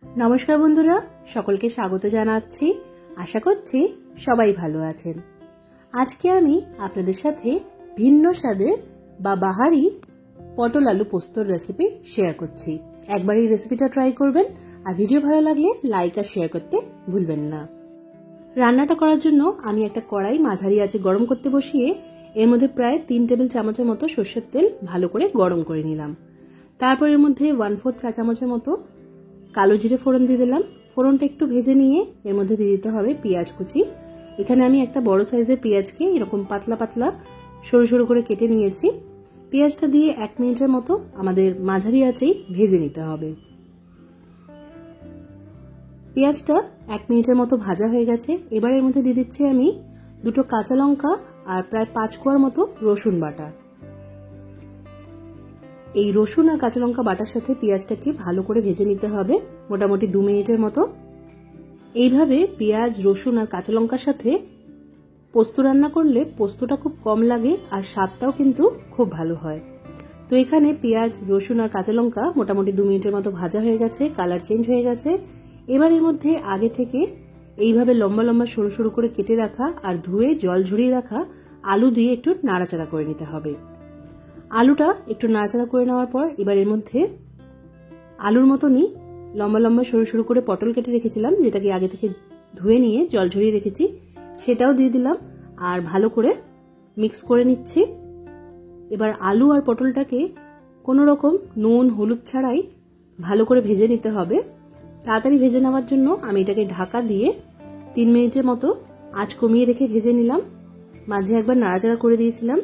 नमस्कार बंधुरा सकलके स्वागत जानाচ্ছি। आशा करছি সবাই ভালো আছেন। আজকে আমি আপনাদের সাথে ভিন্ন স্বাদের বা বাহারি পটল আলু পোস্তর রেসিপি শেয়ার করছি। একবার এই রেসিপিটা ট্রাই করবেন আর ভিডিও ভালো লাগলে লাইক আর শেয়ার করতে ভুলবেন না। রান্নাটা করার জন্য আমি একটা কড়াই মাঝারি আঁচে গরম করতে বসিয়ে এর মধ্যে প্রায় 3 টেবিল চামচের মতো সরষের তেল ভালো করে গরম করে নিলাম। তারপর এর মধ্যে 1/4 চা চামচের মতো কালো জিরে ফোড়ন দিয়ে দিলাম। ফোড়নটা একটু ভেজে নিয়ে এর মধ্যে দিয়ে দিতে হবে পেঁয়াজ কুচি। এখানে আমি একটা বড় সাইজের পেঁয়াজকে এরকম পাতলা পাতলা সরু সরু করে কেটে নিয়েছি। পেঁয়াজটা দিয়ে 1 মিনিটের মতো আমাদের মাঝারি আঁচেই ভেজে নিতে হবে। পেঁয়াজটা 1 মিনিটের মতো ভাজা হয়ে গেছে। এবার এর মধ্যে দিয়ে দিচ্ছি আমি 2টো কাঁচা লঙ্কা আর প্রায় 5 কোয়া মতো রসুন বাটা। এই রসুন আর কাঁচা লঙ্কা বাটার সাথে পেঁয়াজটাকে ভালো করে ভেজে নিতে হবে মোটামুটি 2 মিনিটের মতো। এইভাবে পেঁয়াজ রসুন আর কাঁচা লঙ্কার সাথে পোস্ত রান্না করলে পোস্তটা খুব কম লাগে আর স্বাদটাও কিন্তু খুব ভালো হয়। তো এখানে পেঁয়াজ রসুন আর কাঁচা লঙ্কা মোটামুটি 2 মিনিটের মতো ভাজা হয়ে গেছে, কালার চেঞ্জ হয়ে গেছে। এবার এর মধ্যে আগে থেকে এইভাবে লম্বা লম্বা সরু সরু করে কেটে রাখা আর ধুয়ে জল ঝরিয়ে রাখা আলু দিয়ে একটু নাড়াচাড়া করে নিতে হবে। আলুটা একটু নাড়াচাড়া করে নেওয়ার পর এবার এর মধ্যে আলুর মতনই লম্বা লম্বা সরু সরু করে পটল কেটে রেখেছিলাম, যেটাকে আগে থেকে ধুয়ে নিয়ে জল ঝরিয়ে রেখেছি, সেটাও দিয়ে দিলাম আর ভালো করে মিক্স করে নিচ্ছি। এবার আলু আর পটলটাকে কোনো রকম নুন হলুদ ছাড়াই ভালো করে ভেজে নিতে হবে। তাড়াতাড়ি ভেজে নেওয়ার জন্য আমি এটাকে ঢাকা দিয়ে 3 মিনিটের মতো আঁচ কমিয়ে রেখে ভেজে নিলাম। মাঝে একবার নাড়াচাড়া করে দিয়েছিলাম।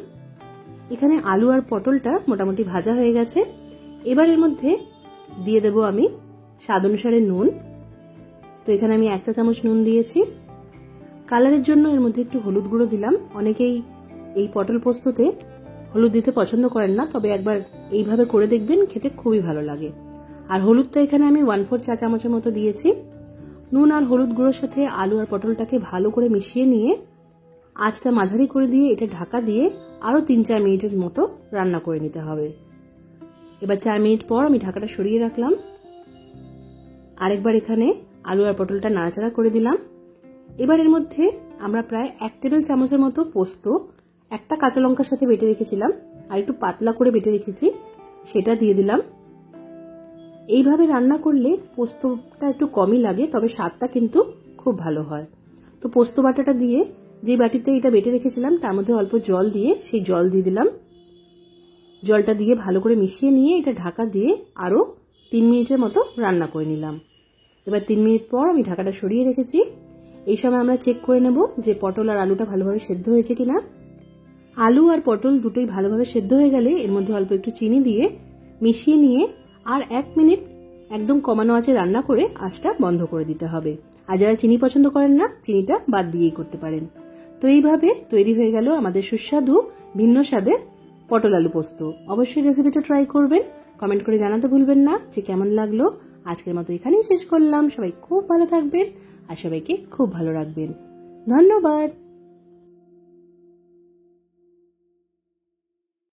এখানে আলু আর পটলটা মোটামুটি ভাজা হয়ে গেছে। এবার এর মধ্যে দিয়ে দেব আমি স্বাদ অনুসারে নুন। তো এখানে আমি 1 চা চামচ নুন দিয়েছি। কালারের জন্য এর মধ্যে একটু হলুদ গুঁড়ো দিলাম। অনেকেই এই পটল পোস্ততে হলুদ দিতে পছন্দ করেন না, তবে একবার এইভাবে করে দেখবেন, খেতে খুবই ভালো লাগে। আর হলুদটা এখানে আমি 1/4 চা চামচের মতো দিয়েছি। নুন আর হলুদ গুঁড়োর সাথে আলু আর পটলটাকে ভালো করে মিশিয়ে নিয়ে আঁচটা মাঝারি করে দিয়ে এটা ঢাকা দিয়ে আরো 3-4 মিনিটের মতো রান্না করে নিতে হবে। এবার 4 মিনিট পর আমি ঢাকাটা সরিয়ে রাখলাম। আরেকবার এখানে আলু আর পটলটা নাড়াচাড়া করে দিলাম। এবার এর মধ্যে আমরা প্রায় 1 টেবিল চামচের মতো পোস্ত একটা কাঁচা লঙ্কার সাথে বেটে রেখেছিলাম আর একটু পাতলা করে বেটে রেখেছি, সেটা দিয়ে দিলাম। এইভাবে রান্না করলে পোস্তটা একটু কমই লাগে, তবে স্বাদটা কিন্তু খুব ভালো হয়। তো পোস্ত বাটাটা দিয়ে যে বাটিতে এটা বেটে রেখেছিলাম তার মধ্যে অল্প জল দিয়ে সেই জল দিয়ে দিলাম। জলটা দিয়ে ভালো করে মিশিয়ে নিয়ে এটা ঢাকা দিয়ে আরো 3 মিনিটের মতো রান্না করে নিলাম। এবার 3 মিনিট পর আমি ঢাকাটা সরিয়ে রেখেছি। এই সময় আমরা চেক করে নেব যে পটল আর আলুটা ভালোভাবে সেদ্ধ হয়েছে কিনা। আলু আর পটল দুটোই ভালোভাবে সেদ্ধ হয়ে গেলে এর মধ্যে অল্প একটু চিনি দিয়ে মিশিয়ে নিয়ে আর 1 মিনিট একদম কমানো আঁচে রান্না করে আঁচটা বন্ধ করে দিতে হবে। আর যারা চিনি পছন্দ করেন না, চিনিটা বাদ দিয়েই করতে পারেন। তো এইভাবে তৈরি হয়ে গেল আমাদের সুস্বাদু ভিন্ন স্বাদের পটল আলু পোস্ত। অবশ্যই রেসিপিটা ট্রাই করবেন, কমেন্ট করে জানাতে ভুলবেন না যে কেমন লাগলো। আজকের মতো এখানেই শেষ করলাম। সবাই খুব ভালো থাকবেন আর সবাইকে খুব ভালো রাখবেন। ধন্যবাদ।